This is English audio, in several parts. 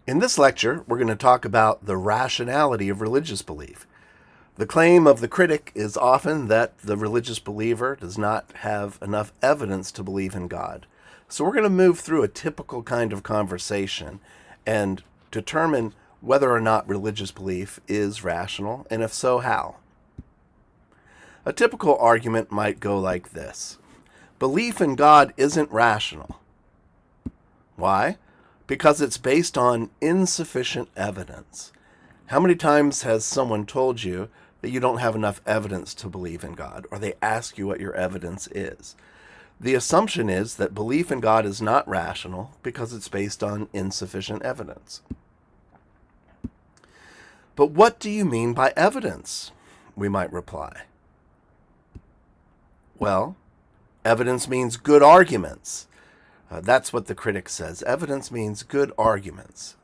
In this lecture, we're going to talk about the rationality of religious belief. The claim of the critic is often that the religious believer does not have enough evidence to believe in God. So we're going to move through a typical kind of conversation and determine whether or not religious belief is rational, and if so, how. A typical argument might go like this. Belief in God isn't rational. Why? Because it's based on insufficient evidence. How many times has someone told you that you don't have enough evidence to believe in God, or they ask you what your evidence is? The assumption is that belief in God is not rational because it's based on insufficient evidence. But what do you mean by evidence? We might reply. Well, evidence means good arguments. That's what the critic says. Evidence means good arguments.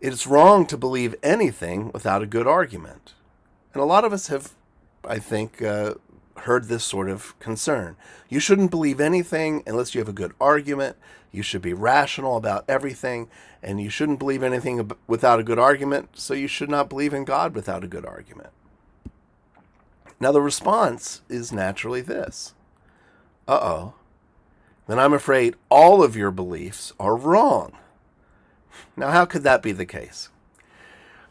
It's wrong to believe anything without a good argument. And a lot of us have, I think, heard this sort of concern. You shouldn't believe anything unless you have a good argument. You should be rational about everything, and you shouldn't believe anything without a good argument, so you should not believe in God without a good argument. Now, the response is naturally this. Then I'm afraid all of your beliefs are wrong. Now, how could that be the case?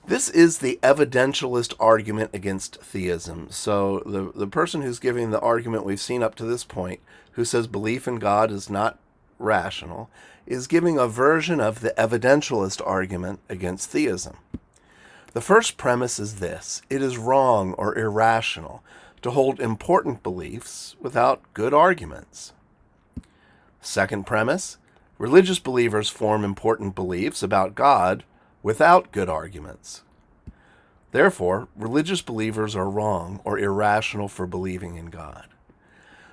This is the evidentialist argument against theism. So the person who's giving the argument we've seen up to this point, who says belief in God is not rational, is giving a version of the evidentialist argument against theism. The first premise is this: it is wrong or irrational to hold important beliefs without good arguments. Second premise: religious believers form important beliefs about God without good arguments. Therefore, religious believers are wrong or irrational for believing in God.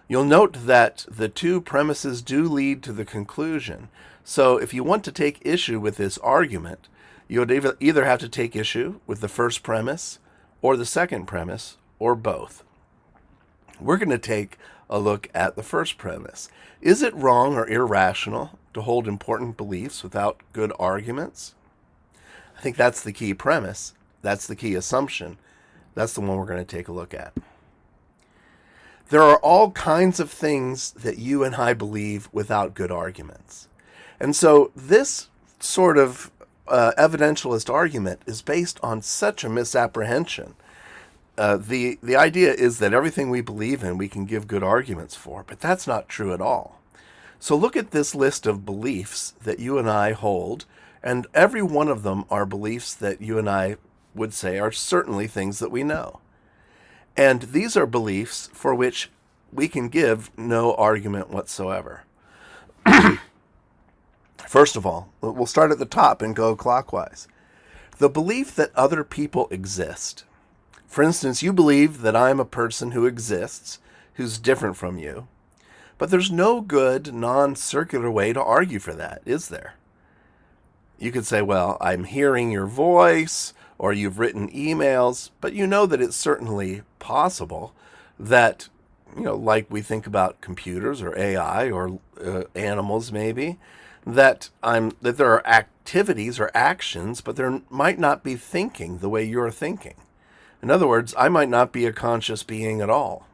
You'll note that the two premises do lead to the conclusion. So if you want to take issue with this argument, you would either have to take issue with the first premise or the second premise, or both. We're going to take a look at the first premise. Is it wrong or irrational to hold important beliefs without good arguments? I think that's the key premise. That's the key assumption. That's the one we're going to take a look at. There are all kinds of things that you and I believe without good arguments. And so this sort of evidentialist argument is based on such a misapprehension. The idea is that everything we believe in we can give good arguments for, but that's not true at all. So look at this list of beliefs that you and I hold, and every one of them are beliefs that you and I would say are certainly things that we know. And these are beliefs for which we can give no argument whatsoever. First of all, we'll start at the top and go clockwise. The belief that other people exist. For instance, you believe that I'm a person who exists, who's different from you. But there's no good, non-circular way to argue for that, is there? You could say, well, I'm hearing your voice, or you've written emails, but you know that it's certainly possible that, like we think about computers or AI or animals maybe, that there are activities or actions, but there might not be thinking the way you're thinking. In other words, I might not be a conscious being at all.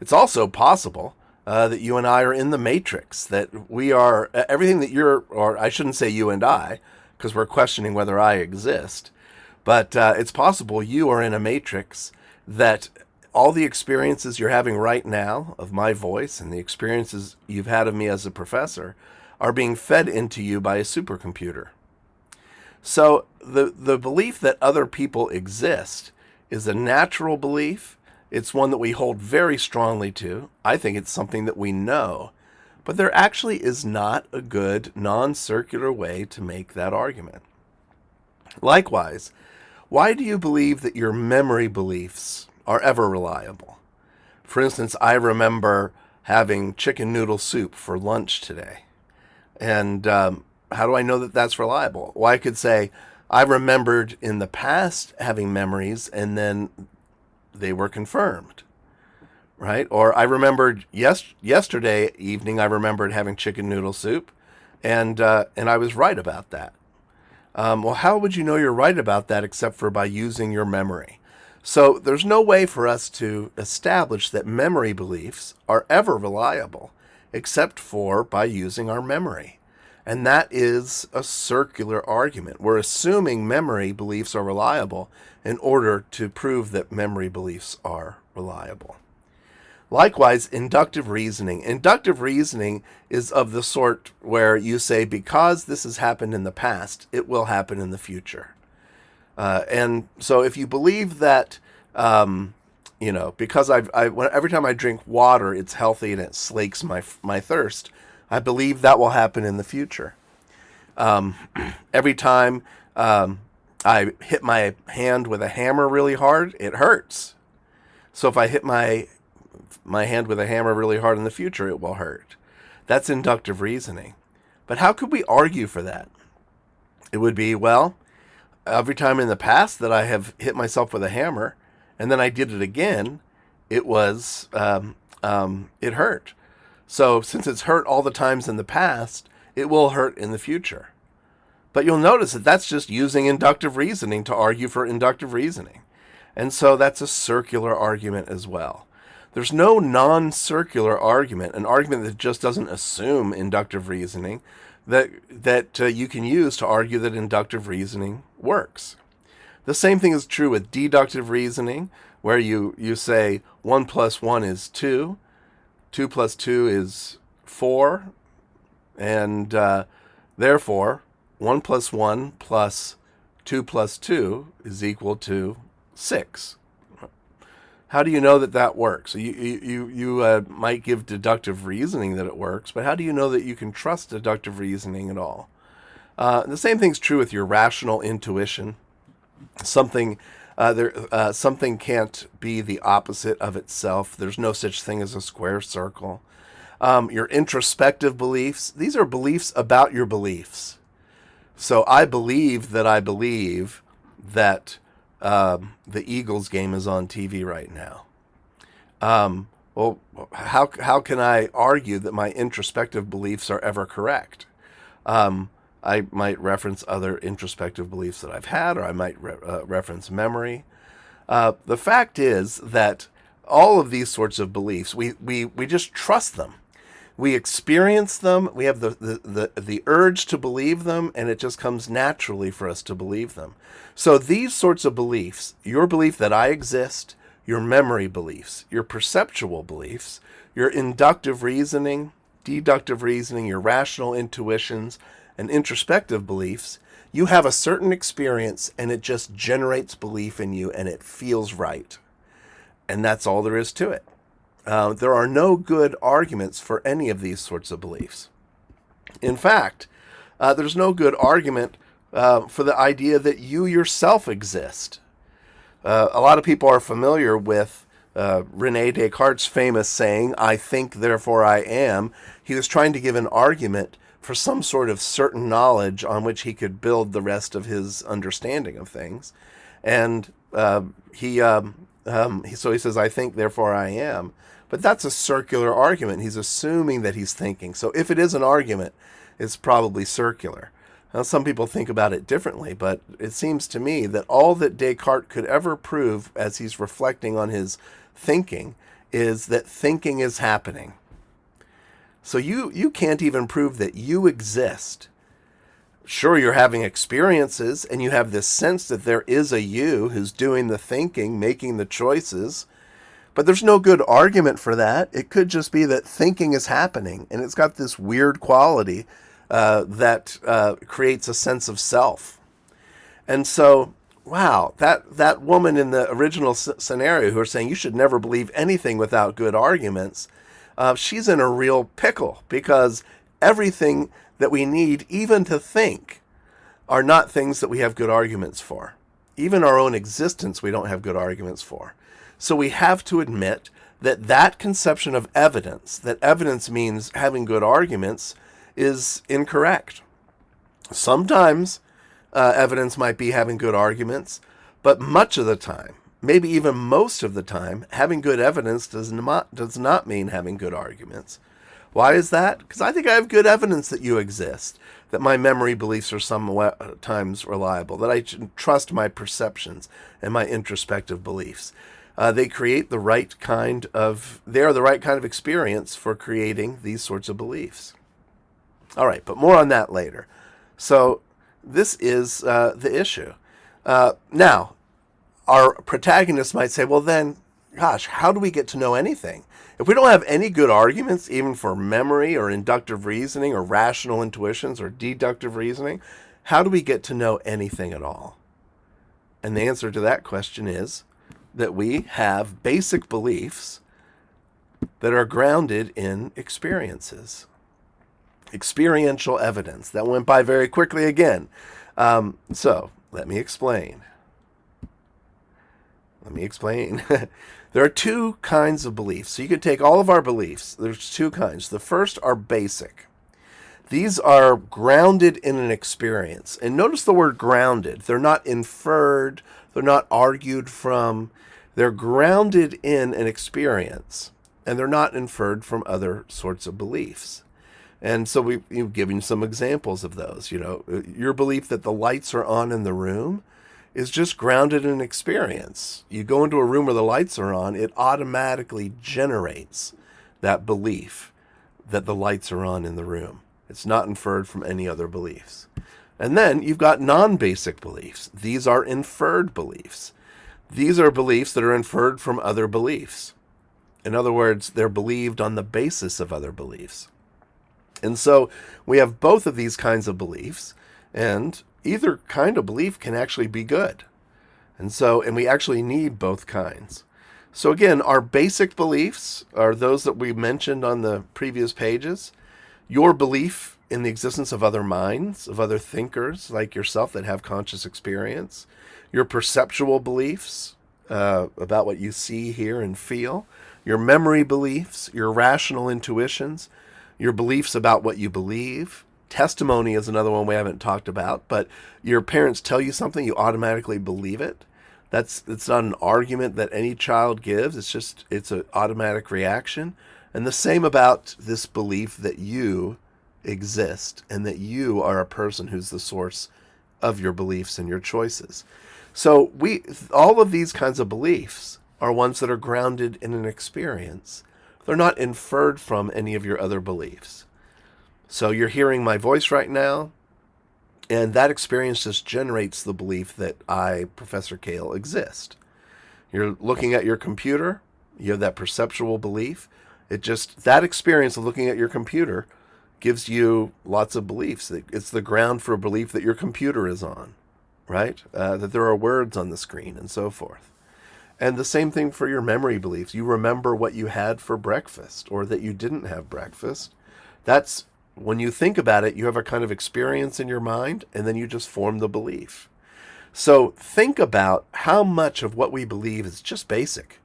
It's also possible that you and I are in the matrix, that we are everything that or I shouldn't say you and I, because we're questioning whether I exist, but it's possible you are in a matrix, that all the experiences you're having right now of my voice and the experiences you've had of me as a professor are being fed into you by a supercomputer. So the belief that other people exist is a natural belief. It's one that we hold very strongly to. I think it's something that we know. But there actually is not a good non-circular way to make that argument. Likewise, why do you believe that your memory beliefs are ever reliable? For instance, I remember having chicken noodle soup for lunch today. And how do I know that that's reliable? Well, I could say I remembered in the past having memories, and then they were confirmed, right? Or I remembered yesterday evening, I remembered having chicken noodle soup, and I was right about that. Well, how would you know you're right about that except for by using your memory? So there's no way for us to establish that memory beliefs are ever reliable except for by using our memory. And that is a circular argument. We're assuming memory beliefs are reliable in order to prove that memory beliefs are reliable. Likewise, inductive reasoning. Inductive reasoning is of the sort where you say, because this has happened in the past, it will happen in the future. And so if you believe that, because every time I drink water, it's healthy and it slakes my thirst, I believe that will happen in the future. Every time I hit my hand with a hammer really hard, it hurts. So if I hit my hand with a hammer really hard in the future, it will hurt. That's inductive reasoning. But how could we argue for that? It would be, well, every time in the past that I have hit myself with a hammer, and then I did it again, it hurt. So since it's hurt all the times in the past, it will hurt in the future. But you'll notice that that's just using inductive reasoning to argue for inductive reasoning. And so that's a circular argument as well. There's no non-circular argument, an argument that just doesn't assume inductive reasoning, that you can use to argue that inductive reasoning works. The same thing is true with deductive reasoning, where you say 1 plus 1 is 2, 2 plus 2 is 4, and therefore 1 plus 1 plus 2 plus 2 is equal to 6. How do you know that that works? You might give deductive reasoning that it works, but how do you know that you can trust deductive reasoning at all? The same thing's true with your rational intuition. Something can't be the opposite of itself. There's no such thing as a square circle. Your introspective beliefs, these are beliefs about your beliefs. So I believe that the Eagles game is on TV right now. Well, how can I argue that my introspective beliefs are ever correct? I might reference other introspective beliefs that I've had, or I might reference memory. The fact is that all of these sorts of beliefs, we just trust them. We experience them, we have the urge to believe them, and it just comes naturally for us to believe them. So these sorts of beliefs, your belief that I exist, your memory beliefs, your perceptual beliefs, your inductive reasoning, deductive reasoning, your rational intuitions, and introspective beliefs, you have a certain experience and it just generates belief in you and it feels right. And that's all there is to it. There are no good arguments for any of these sorts of beliefs. In fact, there's no good argument for the idea that you yourself exist. A lot of people are familiar with René Descartes' famous saying, "I think, therefore I am." He was trying to give an argument for some sort of certain knowledge on which he could build the rest of his understanding of things. And so he says, "I think, therefore I am." But that's a circular argument. He's assuming that he's thinking. So if it is an argument, it's probably circular. Now, some people think about it differently, but it seems to me that all that Descartes could ever prove as he's reflecting on his thinking is that thinking is happening. So you can't even prove that you exist. Sure, you're having experiences, and you have this sense that there is a you who's doing the thinking, making the choices, but there's no good argument for that. It could just be that thinking is happening, and it's got this weird quality that creates a sense of self. And so, wow, that woman in the original scenario who are saying you should never believe anything without good arguments, she's in a real pickle, because everything that we need even to think are not things that we have good arguments for. Even our own existence we don't have good arguments for. So we have to admit that conception of evidence, that evidence means having good arguments, is incorrect. Sometimes evidence might be having good arguments, but much of the time, maybe even most of the time, having good evidence does not mean having good arguments. Why is that? Because I think I have good evidence that you exist, that my memory beliefs are sometimes reliable, that I trust my perceptions and my introspective beliefs. They create the right kind of, they are the right kind of experience for creating these sorts of beliefs. All right, but more on that later. So this is the issue. Now, our protagonist might say, well then, gosh, how do we get to know anything? If we don't have any good arguments, even for memory or inductive reasoning or rational intuitions or deductive reasoning, how do we get to know anything at all? And the answer to that question is that we have basic beliefs that are grounded in experiences. Experiential evidence. That went by very quickly again. So, let me explain. There are two kinds of beliefs. So you can take all of our beliefs. There's two kinds. The first are basic. These are grounded in an experience. And notice the word grounded. They're not inferred. They're not argued from. They're grounded in an experience. And they're not inferred from other sorts of beliefs. And so we've given some examples of those. You know, your belief that the lights are on in the room is just grounded in experience. You go into a room where the lights are on, it automatically generates that belief that the lights are on in the room. It's not inferred from any other beliefs. And then you've got non-basic beliefs. These are inferred beliefs. These are beliefs that are inferred from other beliefs. In other words, they're believed on the basis of other beliefs. And so we have both of these kinds of beliefs, and either kind of belief can actually be good. And we actually need both kinds. So again, our basic beliefs are those that we mentioned on the previous pages. Your belief in the existence of other minds, of other thinkers like yourself that have conscious experience. Your perceptual beliefs about what you see, hear, and feel. Your memory beliefs, your rational intuitions, your beliefs about what you believe. Testimony is another one we haven't talked about, but your parents tell you something, you automatically believe it. It's not an argument that any child gives. It's an automatic reaction. And the same about this belief that you exist and that you are a person who's the source of your beliefs and your choices. So all of these kinds of beliefs are ones that are grounded in an experience. They're not inferred from any of your other beliefs. So you're hearing my voice right now, and that experience just generates the belief that I, Professor Kale, exist. You're looking at your computer, you have that perceptual belief. That experience of looking at your computer gives you lots of beliefs. It's the ground for a belief that your computer is on, right? That there are words on the screen and so forth. And the same thing for your memory beliefs. You remember what you had for breakfast or that you didn't have breakfast. That's when you think about it, you have a kind of experience in your mind, and then you just form the belief. So think about how much of what we believe is just basic,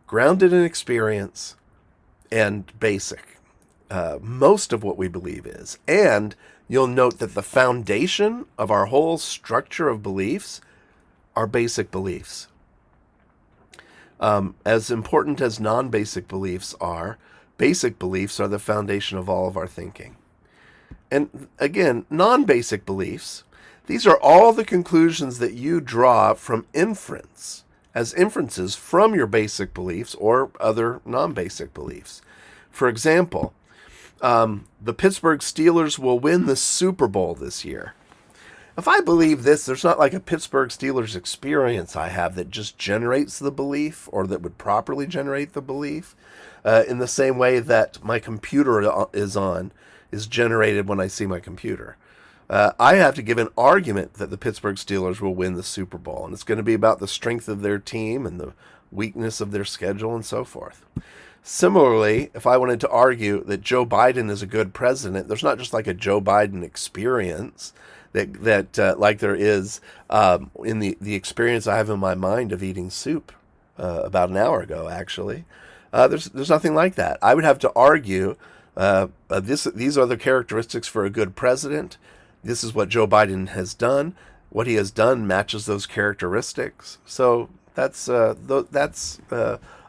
grounded in experience, and basic. Most of what we believe is. And you'll note that the foundation of our whole structure of beliefs are basic beliefs. As important as non-basic beliefs are, basic beliefs are the foundation of all of our thinking. And again, non-basic beliefs, these are all the conclusions that you draw from inference, as inferences from your basic beliefs or other non-basic beliefs. For example, the Pittsburgh Steelers will win the Super Bowl this year. If I believe this, there's not like a Pittsburgh Steelers experience I have that just generates the belief or that would properly generate the belief in the same way that my computer is generated when I see my computer. I have to give an argument that the Pittsburgh Steelers will win the Super Bowl, and it's going to be about the strength of their team and the weakness of their schedule and so forth. Similarly, if I wanted to argue that Joe Biden is a good president, there's not just like a Joe Biden experience that like there is in the experience I have in my mind of eating soup about an hour ago, actually. There's nothing like that. I would have to argue these are the characteristics for a good president. This is what Joe Biden has done. What he has done matches those characteristics. So that's a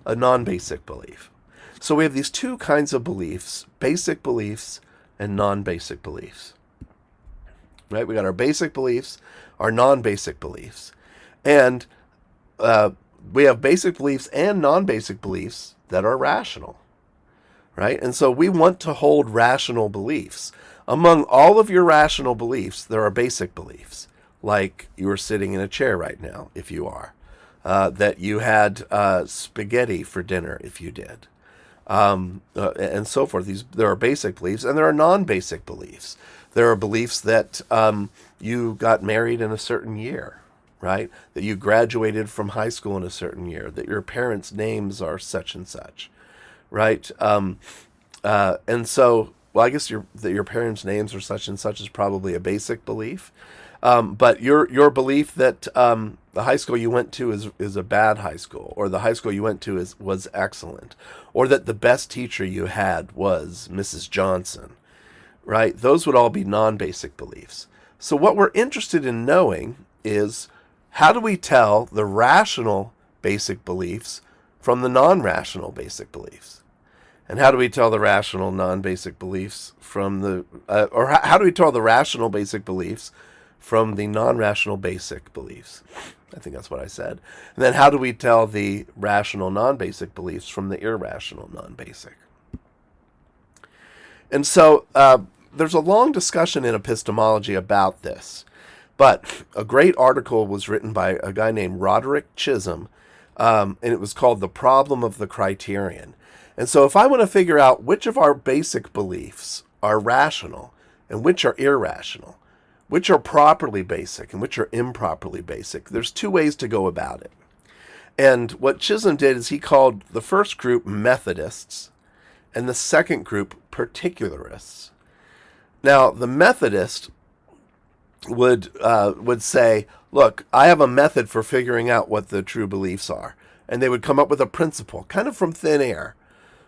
non-basic belief. So we have these two kinds of beliefs, basic beliefs and non-basic beliefs. Right? We got our basic beliefs, our non-basic beliefs. And we have basic beliefs and non-basic beliefs that are rational. Right? And so we want to hold rational beliefs. Among all of your rational beliefs, there are basic beliefs, like you are sitting in a chair right now, if you are, that you had spaghetti for dinner, if you did, and so forth. There are basic beliefs, and there are non-basic beliefs. There are beliefs that you got married in a certain year, right? That you graduated from high school in a certain year, that your parents' names are such and such, right? And so, well, I guess that your parents' names are such and such is probably a basic belief. But your belief that the high school you went to is a bad high school, or the high school you went to was excellent, or that the best teacher you had was Mrs. Johnson, right? Those would all be non-basic beliefs. So what we're interested in knowing is, how do we tell the rational basic beliefs from the non-rational basic beliefs? And how do we tell the rational non-basic beliefs from the, or how do we tell the rational basic beliefs from the non-rational basic beliefs? I think that's what I said. And then how do we tell the rational non-basic beliefs from the irrational non-basic? And so there's a long discussion in epistemology about this. But a great article was written by a guy named Roderick Chisholm, and it was called The Problem of the Criterion. And so if I want to figure out which of our basic beliefs are rational and which are irrational, which are properly basic and which are improperly basic, there's two ways to go about it. And what Chisholm did is he called the first group Methodists and the second group Particularists. Now, the Methodist would say, look, I have a method for figuring out what the true beliefs are. And they would come up with a principle, kind of from thin air,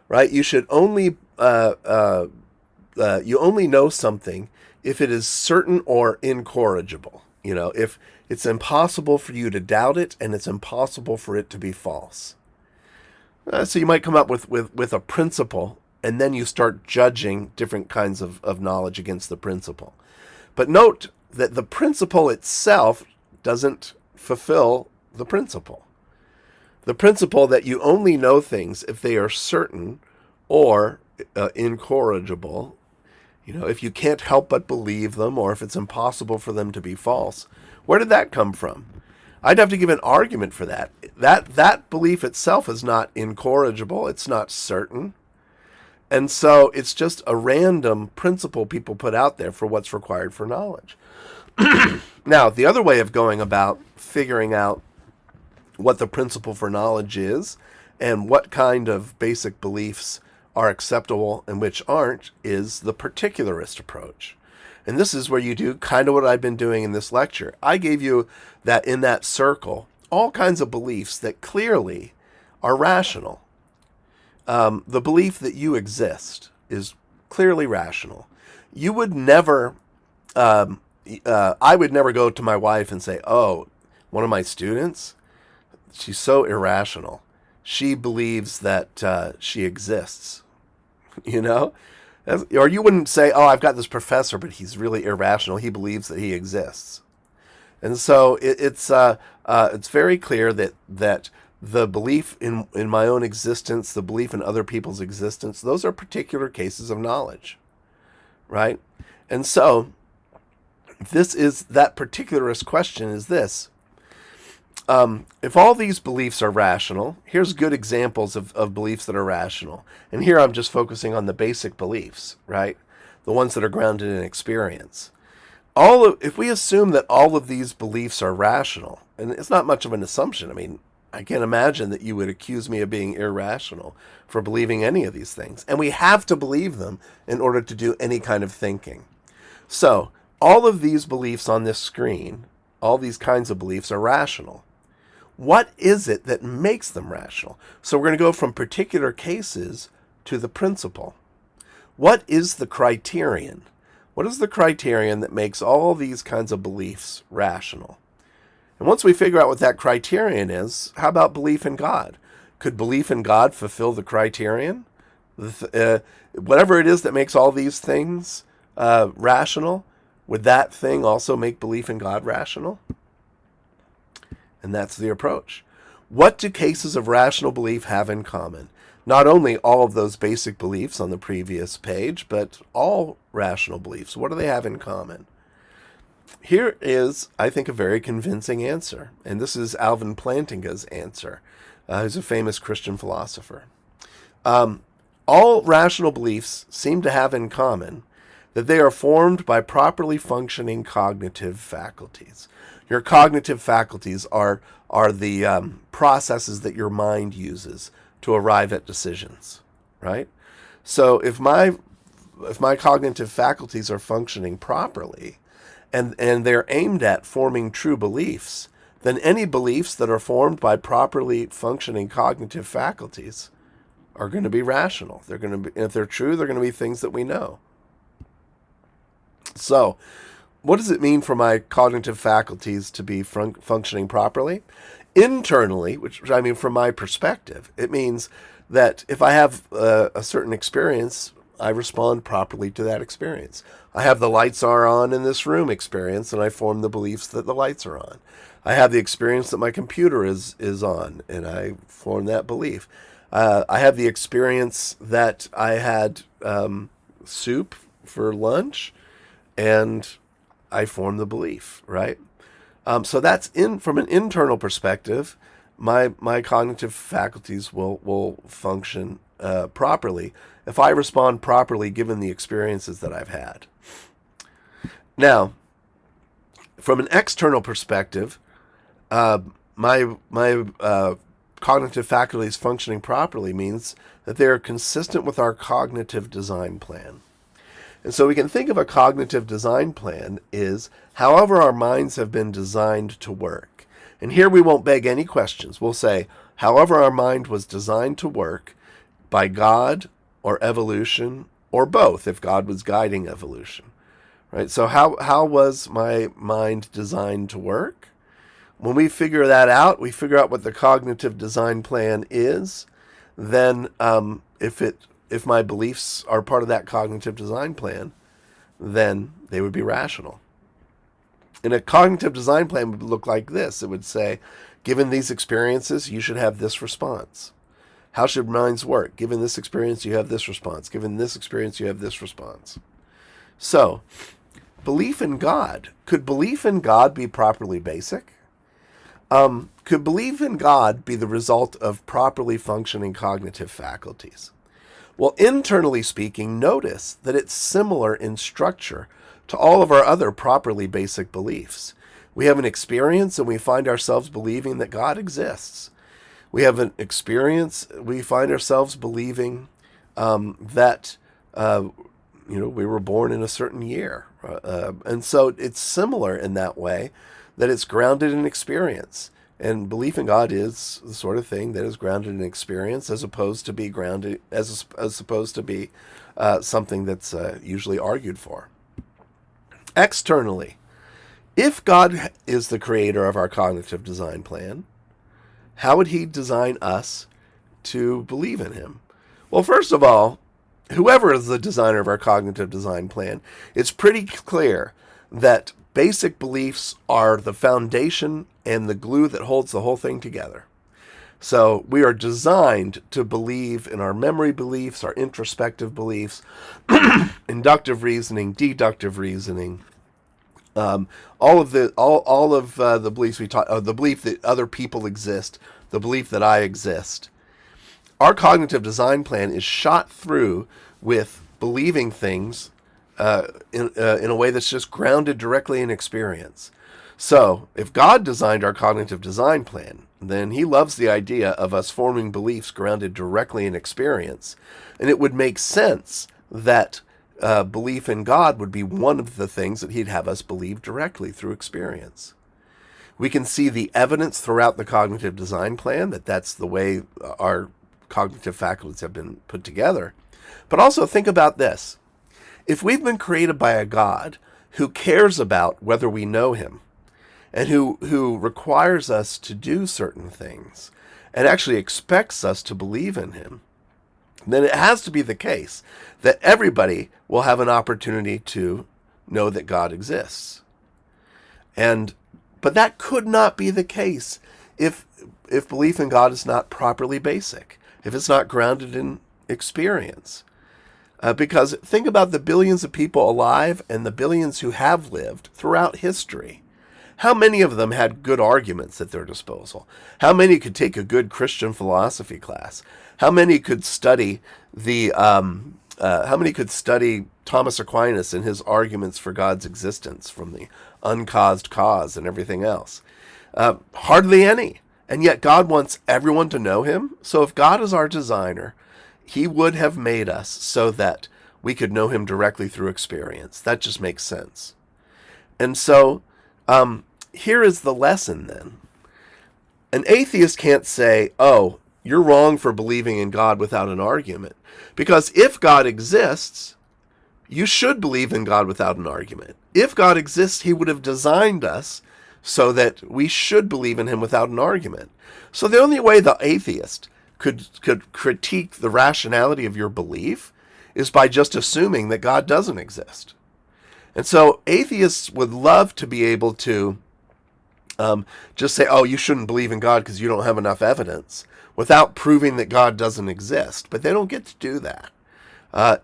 right? You should only you only know something if it is certain or incorrigible. You know, if it's impossible for you to doubt it and it's impossible for it to be false. So you might come up with a principle, and then you start judging different kinds of knowledge against the principle. But note that the principle itself doesn't fulfill the principle. The principle that you only know things if they are certain or incorrigible, you know, if you can't help but believe them, or if it's impossible for them to be false. Where did that come from? I'd have to give an argument for that. That belief itself is not incorrigible. It's not certain. And so it's just a random principle people put out there for what's required for knowledge. Now, the other way of going about figuring out what the principle for knowledge is and what kind of basic beliefs are acceptable and which aren't is the particularist approach. And this is where you do kind of what I've been doing in this lecture. I gave you that in that circle, all kinds of beliefs that clearly are rational. The belief that you exist is clearly rational. You would never, I would never go to my wife and say, oh, one of my students, she's so irrational. She believes that she exists, you know? Or you wouldn't say, oh, I've got this professor, but he's really irrational. He believes that he exists. And so it's very clear that the belief in my own existence, the belief in other people's existence, those are particular cases of knowledge, right? And so that particularist question is this. If all these beliefs are rational, here's good examples of beliefs that are rational. And here I'm just focusing on the basic beliefs, right? The ones that are grounded in experience. If we assume that all of these beliefs are rational, and it's not much of an assumption. I mean, I can't imagine that you would accuse me of being irrational for believing any of these things. And we have to believe them in order to do any kind of thinking. So, all of these beliefs on this screen, all these kinds of beliefs are rational. What is it that makes them rational? So we're going to go from particular cases to the principle. What is the criterion? What is the criterion that makes all these kinds of beliefs rational? And once we figure out what that criterion is, how about belief in God? Could belief in God fulfill the criterion? Whatever it is that makes all these things rational, would that thing also make belief in God rational? And that's the approach. What do cases of rational belief have in common? Not only all of those basic beliefs on the previous page, but all rational beliefs. What do they have in common? Here is, I think, a very convincing answer. And this is Alvin Plantinga's answer, who's a famous Christian philosopher. All rational beliefs seem to have in common that they are formed by properly functioning cognitive faculties. Your cognitive faculties are the processes that your mind uses to arrive at decisions, right? So if my cognitive faculties are functioning properly, and they're aimed at forming true beliefs, then any beliefs that are formed by properly functioning cognitive faculties are going to be rational. They're going to be, if they're true, they're going to be things that we know. So, what does it mean for my cognitive faculties to be functioning properly? Internally, which I mean from my perspective, it means that if I have a certain experience, I respond properly to that experience. I have the lights are on in this room experience, and I form the beliefs that the lights are on. I have the experience that my computer is on, and I form that belief. I have the experience that I had soup for lunch, and I form the belief, right? So that's from an internal perspective, my cognitive faculties will function properly if I respond properly given the experiences that I've had. Now, from an external perspective, my cognitive faculties functioning properly means that they are consistent with our cognitive design plan. And so we can think of a cognitive design plan is however our minds have been designed to work. And here we won't beg any questions. We'll say, however our mind was designed to work by God or evolution or both, if God was guiding evolution. Right? So how was my mind designed to work? When we figure that out, we figure out what the cognitive design plan is, then if my beliefs are part of that cognitive design plan, then they would be rational. And a cognitive design plan would look like this. It would say, given these experiences, you should have this response. How should minds work? Given this experience, you have this response. Given this experience, you have this response. So, belief in God. Could belief in God be properly basic? Could belief in God be the result of properly functioning cognitive faculties? Well, internally speaking, notice that it's similar in structure to all of our other properly basic beliefs. We have an experience and we find ourselves believing that God exists. We have an experience, we find ourselves believing that we were born in a certain year. And so it's similar in that way that it's grounded in experience. And belief in God is the sort of thing that is grounded in experience, as opposed to be grounded as opposed to be something that's usually argued for. Externally, if God is the creator of our cognitive design plan, how would he design us to believe in him? Well, first of all, whoever is the designer of our cognitive design plan, it's pretty clear that basic beliefs are the foundation and the glue that holds the whole thing together. So we are designed to believe in our memory beliefs, our introspective beliefs, inductive reasoning, deductive reasoning, all of the beliefs we taught, the belief that other people exist, the belief that I exist. Our cognitive design plan is shot through with believing things in a way that's just grounded directly in experience. So, if God designed our cognitive design plan, then he loves the idea of us forming beliefs grounded directly in experience. And it would make sense that belief in God would be one of the things that he'd have us believe directly through experience. We can see the evidence throughout the cognitive design plan that that's the way our cognitive faculties have been put together. But also think about this. If we've been created by a God who cares about whether we know him, and who requires us to do certain things, and actually expects us to believe in him, then it has to be the case that everybody will have an opportunity to know that God exists. But that could not be the case if belief in God is not properly basic, if it's not grounded in experience. Because think about the billions of people alive and the billions who have lived throughout history. How many of them had good arguments at their disposal? How many could take a good Christian philosophy class? How many could study Thomas Aquinas and his arguments for God's existence from the uncaused cause and everything else? Hardly any. And yet God wants everyone to know him. So if God is our designer, he would have made us so that we could know him directly through experience. That just makes sense. And so here is the lesson then. An atheist can't say, oh, you're wrong for believing in God without an argument. Because if God exists, you should believe in God without an argument. If God exists, he would have designed us so that we should believe in him without an argument. So the only way the atheist could critique the rationality of your belief is by just assuming that God doesn't exist. And so atheists would love to be able to just say, oh, you shouldn't believe in God because you don't have enough evidence, without proving that God doesn't exist. But they don't get to do that.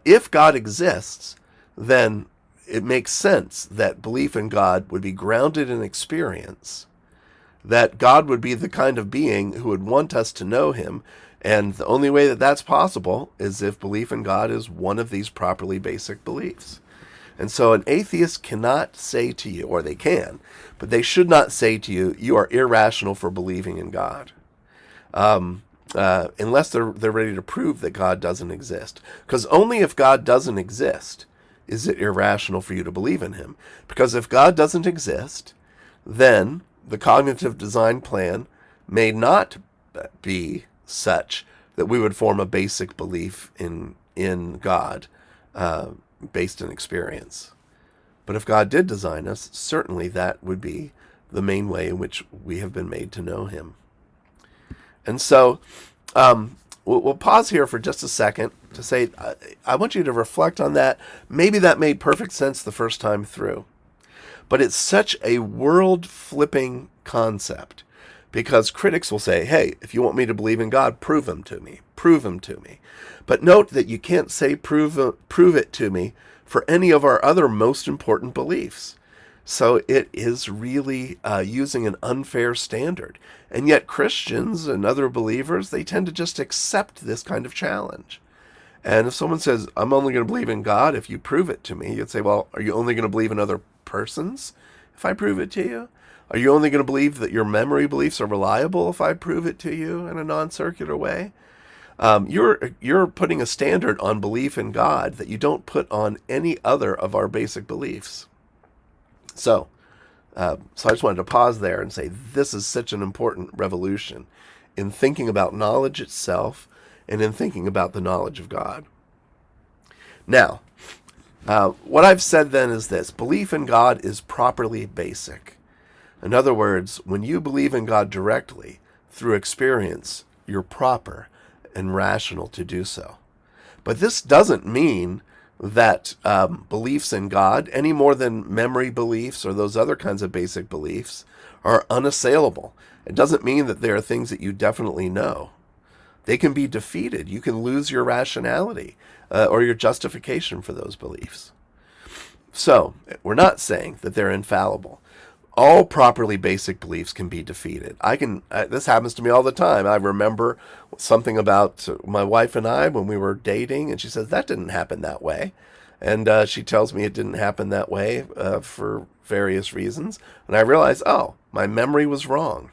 If God exists, then it makes sense that belief in God would be grounded in experience, that God would be the kind of being who would want us to know him, and the only way that that's possible is if belief in God is one of these properly basic beliefs. And so an atheist cannot say to you, or they can, but they should not say to you, you are irrational for believing in God. Unless they're ready to prove that God doesn't exist. Because only if God doesn't exist is it irrational for you to believe in him. Because if God doesn't exist, then the cognitive design plan may not be such that we would form a basic belief in God based in experience. But if God did design us, certainly that would be the main way in which we have been made to know him. And so we'll pause here for just a second to say, I want you to reflect on that. Maybe that made perfect sense the first time through. But it's such a world-flipping concept, because critics will say, hey, if you want me to believe in God, prove him to me. Prove him to me. But note that you can't say prove it to me for any of our other most important beliefs. So it is really using an unfair standard. And yet Christians and other believers, they tend to just accept this kind of challenge. And if someone says, I'm only going to believe in God if you prove it to me, you'd say, well, are you only going to believe in other persons if I prove it to you? Are you only going to believe that your memory beliefs are reliable if I prove it to you in a non-circular way? You're putting a standard on belief in God that you don't put on any other of our basic beliefs. So I just wanted to pause there and say this is such an important revolution in thinking about knowledge itself and in thinking about the knowledge of God. Now, what I've said then is this: belief in God is properly basic. In other words, when you believe in God directly through experience, you're proper and rational to do so. But this doesn't mean that beliefs in God, any more than memory beliefs or those other kinds of basic beliefs, are unassailable. It doesn't mean that there are things that you definitely know. They can be defeated. You can lose your rationality or your justification for those beliefs. So, we're not saying that they're infallible. All properly basic beliefs can be defeated. This happens to me all the time. I remember something about my wife and I when we were dating, and she says, that didn't happen that way. And she tells me it didn't happen that way for various reasons. And I realize, oh, my memory was wrong.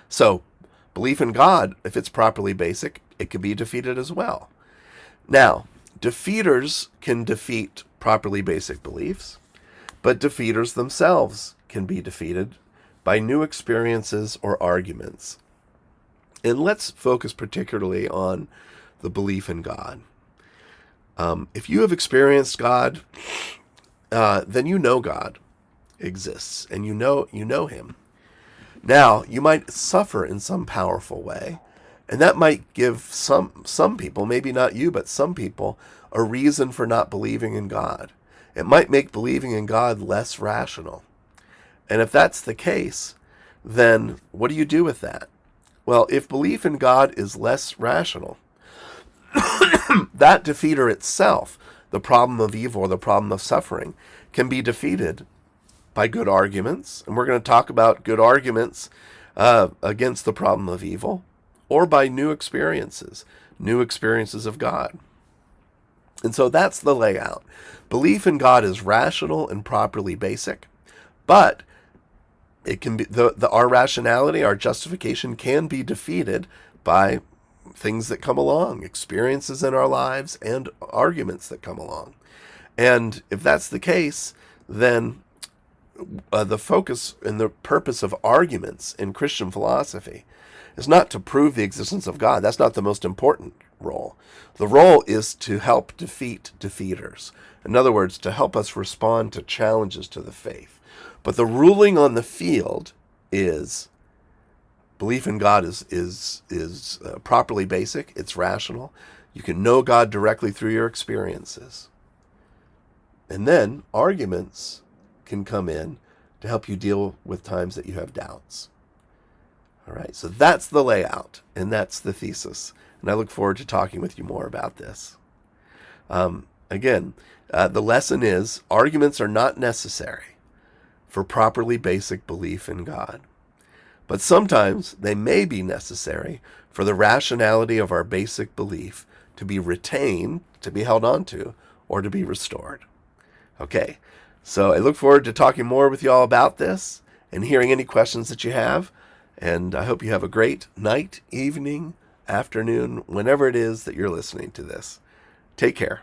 So, belief in God, if it's properly basic, it can be defeated as well. Now, defeaters can defeat properly basic beliefs, but defeaters themselves can be defeated by new experiences or arguments. And let's focus particularly on the belief in God. If you have experienced God, then you know God exists, and you know him. Now, you might suffer in some powerful way And that might give some people, maybe not you, but some people, a reason for not believing in God. It might make believing in God less rational. And if that's the case, then what do you do with that? Well, if belief in God is less rational, that defeater itself, the problem of evil or the problem of suffering, can be defeated by good arguments. And we're going to talk about good arguments against the problem of evil, or by new experiences of God. And so that's the layout. Belief in God is rational and properly basic, but it can be our rationality, our justification can be defeated by things that come along, experiences in our lives and arguments that come along. And if that's the case, then the focus and the purpose of arguments in Christian philosophy is not to prove the existence of God. That's not the most important role. The role is to help defeat defeaters. In other words, to help us respond to challenges to the faith. But the ruling on the field is belief in God is properly basic. It's rational. You can know God directly through your experiences. And then arguments can come in to help you deal with times that you have doubts. All right, so that's the layout, and that's the thesis. And I look forward to talking with you more about this. Again, the lesson is arguments are not necessary for properly basic belief in God. But sometimes they may be necessary for the rationality of our basic belief to be retained, to be held on to, or to be restored. Okay, so I look forward to talking more with you all about this and hearing any questions that you have. And I hope you have a great night, evening, afternoon, whenever it is that you're listening to this. Take care.